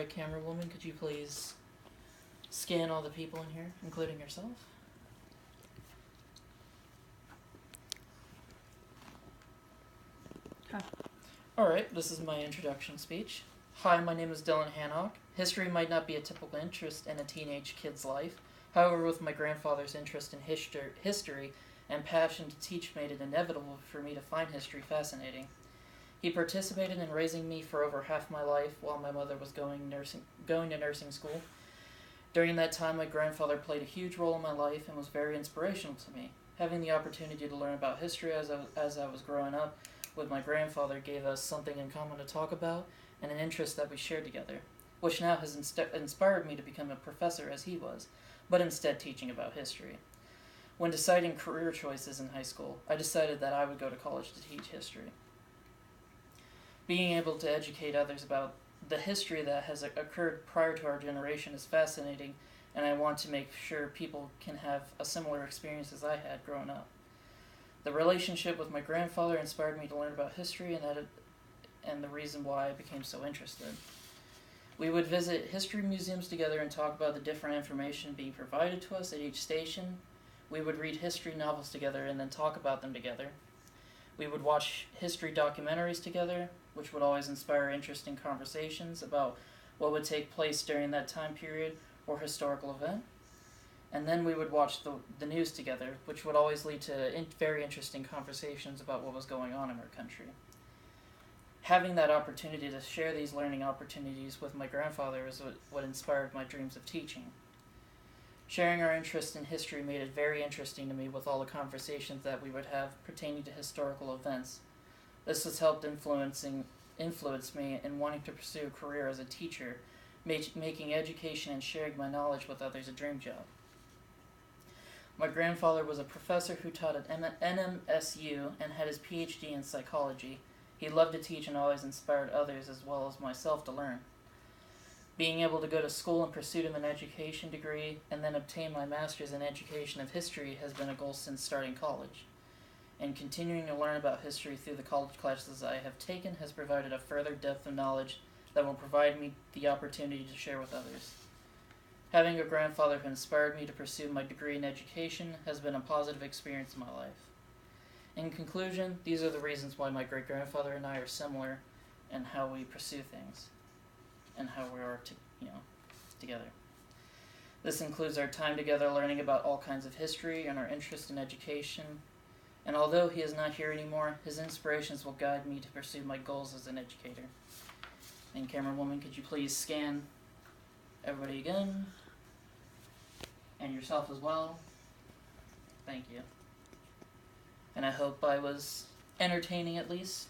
Alright, camera woman, could you please scan all the people in here, including yourself? Huh. Alright, this is my introduction speech. Hi, my name is Dylan Hannock. History might not be a typical interest in a teenage kid's life. However, with my grandfather's interest in history and passion to teach made it inevitable for me to find history fascinating. He participated in raising me for over half my life while my mother was going to nursing school. During that time, my grandfather played a huge role in my life and was very inspirational to me. Having the opportunity to learn about history as I was growing up with my grandfather gave us something in common to talk about and an interest that we shared together, which now has inspired me to become a professor as he was, but instead teaching about history. When deciding career choices in high school, I decided that I would go to college to teach history. Being able to educate others about the history that has occurred prior to our generation is fascinating, and I want to make sure people can have a similar experience as I had growing up. The relationship with my grandfather inspired me to learn about history, and the reason why I became so interested. We would visit history museums together and talk about the different information being provided to us at each station. We would read history novels together and then talk about them together. We would watch history documentaries together, which would always inspire interesting conversations about what would take place during that time period or historical event. And then we would watch the news together, which would always lead to very interesting conversations about what was going on in our country. Having that opportunity to share these learning opportunities with my grandfather is what inspired my dreams of teaching. Sharing our interest in history made it very interesting to me with all the conversations that we would have pertaining to historical events. This has helped influence me in wanting to pursue a career as a teacher, making education and sharing my knowledge with others a dream job. My grandfather was a professor who taught at NMSU and had his PhD in psychology. He loved to teach and always inspired others as well as myself to learn. Being able to go to school in pursuit of an education degree and then obtain my master's in education of history has been a goal since starting college. And continuing to learn about history through the college classes I have taken has provided a further depth of knowledge that will provide me the opportunity to share with others. Having a grandfather who inspired me to pursue my degree in education has been a positive experience in my life. In conclusion, these are the reasons why my great-grandfather and I are similar in how we pursue things and how we are together. This includes our time together learning about all kinds of history and our interest in education. And although he is not here anymore, his inspirations will guide me to pursue my goals as an educator. And camera woman, could you please scan everybody again? And yourself as well. Thank you. And I hope I was entertaining at least.